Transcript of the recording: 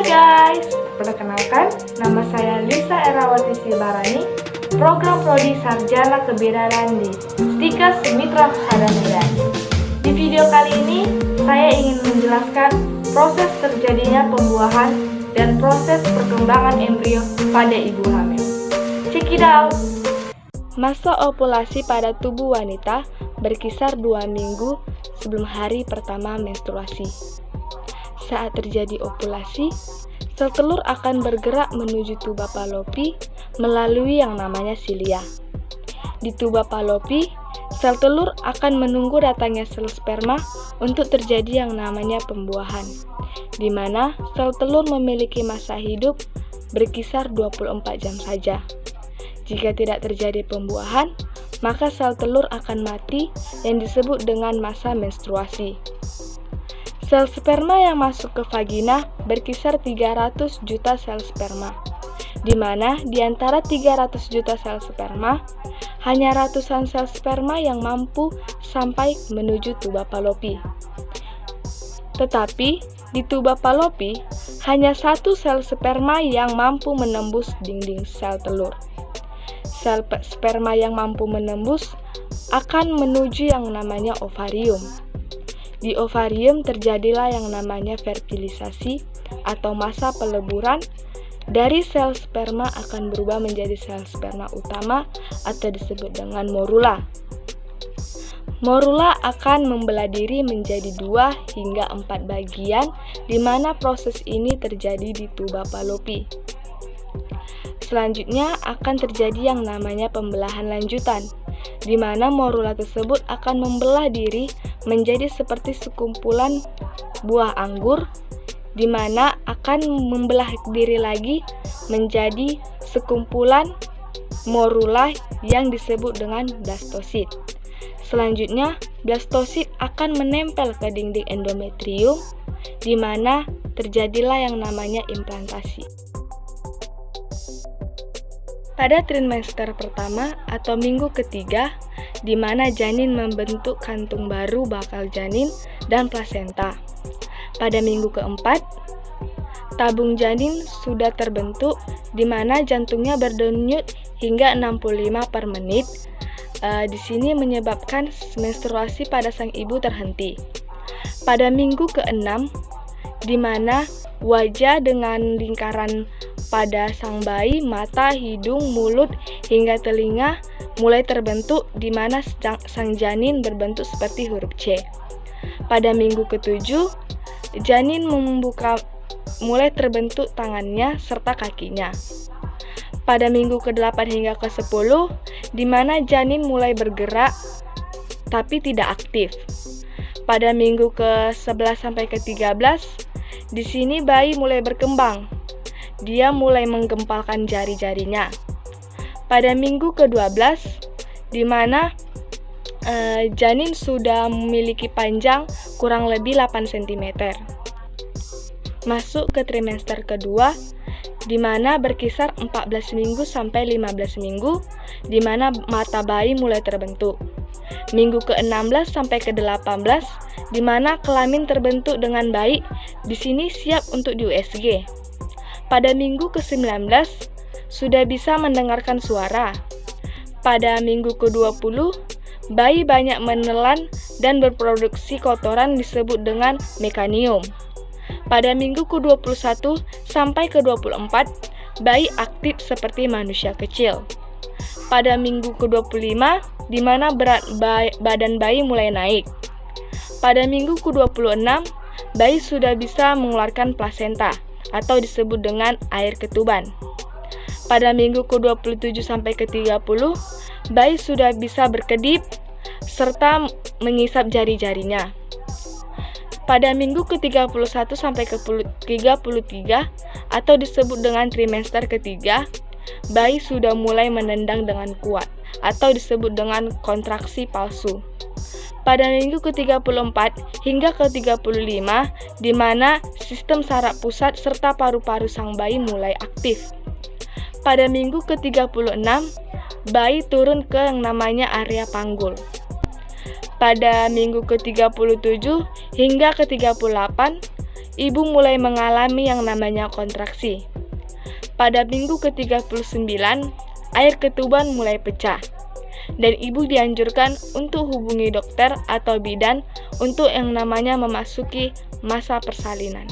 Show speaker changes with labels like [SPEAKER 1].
[SPEAKER 1] guys, perkenalkan, nama saya Lisa Erawati Sibarani, program prodi Sarjana Kebidanan di Stikes Mitra Pusada Medan. Di video kali ini, saya ingin menjelaskan proses terjadinya pembuahan dan proses perkembangan embrio pada ibu hamil. Check it out! Masa ovulasi pada tubuh wanita berkisar 2 minggu sebelum hari pertama menstruasi. Saat terjadi ovulasi, sel telur akan bergerak menuju tuba Fallopi melalui yang namanya silia. Di tuba Fallopi, sel telur akan menunggu datangnya sel sperma untuk terjadi yang namanya pembuahan, di mana sel telur memiliki masa hidup berkisar 24 jam saja. Jika tidak terjadi pembuahan, maka sel telur akan mati yang disebut dengan masa menstruasi. Sel sperma yang masuk ke vagina berkisar 300 juta sel sperma, di mana di antara 300 juta sel sperma, hanya ratusan sel sperma yang mampu sampai menuju tuba Fallopi. Tetapi, di tuba Fallopi, hanya satu sel sperma yang mampu menembus dinding sel telur. Sel sperma yang mampu menembus akan menuju yang namanya ovarium. Di ovarium terjadilah yang namanya fertilisasi atau masa peleburan. Dari sel sperma akan berubah menjadi sel sperma utama atau disebut dengan morula. Morula akan membelah diri menjadi 2 hingga 4 bagian, di mana proses ini terjadi di tuba Fallopi. Selanjutnya akan terjadi yang namanya pembelahan lanjutan, di mana morula tersebut akan membelah diri menjadi seperti sekumpulan buah anggur, di mana akan membelah diri lagi menjadi sekumpulan morula yang disebut dengan blastosit. Selanjutnya, blastosit akan menempel ke dinding endometrium, di mana terjadilah yang namanya implantasi. Pada trimester pertama atau minggu ketiga, di mana janin membentuk kantung baru bakal janin dan plasenta. Pada minggu keempat, tabung janin sudah terbentuk, di mana jantungnya berdenyut hingga 65 per menit. Di sini menyebabkan menstruasi pada sang ibu terhenti. Pada minggu ke-6, di mana wajah dengan lingkaran pada sang bayi, mata, hidung, mulut, hingga telinga mulai terbentuk, di mana sang janin berbentuk seperti huruf C. Pada minggu ke-7, janin mulai terbentuk tangannya serta kakinya. Pada minggu ke-8 hingga ke-10, di mana janin mulai bergerak tapi tidak aktif. Pada minggu ke-11 sampai ke-13, di sini bayi mulai berkembang. Dia mulai menggempalkan jari-jarinya. Pada minggu ke-12, di mana janin sudah memiliki panjang kurang lebih 8 cm. Masuk ke trimester kedua, di mana berkisar 14 minggu sampai 15 minggu, di mana mata bayi mulai terbentuk. Minggu ke-16 sampai ke-18, di mana kelamin terbentuk dengan baik, di sini siap untuk di USG. Pada minggu ke-19, sudah bisa mendengarkan suara. Pada minggu ke-20, bayi banyak menelan dan berproduksi kotoran disebut dengan mekanium. Pada minggu ke-21 sampai ke-24, bayi aktif seperti manusia kecil. Pada minggu ke-25, di mana berat badan bayi mulai naik. Pada minggu ke-26, bayi sudah bisa mengeluarkan plasenta atau disebut dengan air ketuban. Pada minggu ke-27 sampai ke-30, bayi sudah bisa berkedip serta mengisap jari-jarinya. Pada minggu ke-31 sampai ke-33 atau disebut dengan trimester ketiga, bayi sudah mulai menendang dengan kuat atau disebut dengan kontraksi palsu. Pada minggu ke-34 hingga ke-35, di mana sistem saraf pusat serta paru-paru sang bayi mulai aktif. Pada minggu ke-36, bayi turun ke yang namanya area panggul. Pada minggu ke-37 hingga ke-38, ibu mulai mengalami yang namanya kontraksi. Pada minggu ke-39, air ketuban mulai pecah, dan ibu dianjurkan untuk hubungi dokter atau bidan untuk yang namanya memasuki masa persalinan.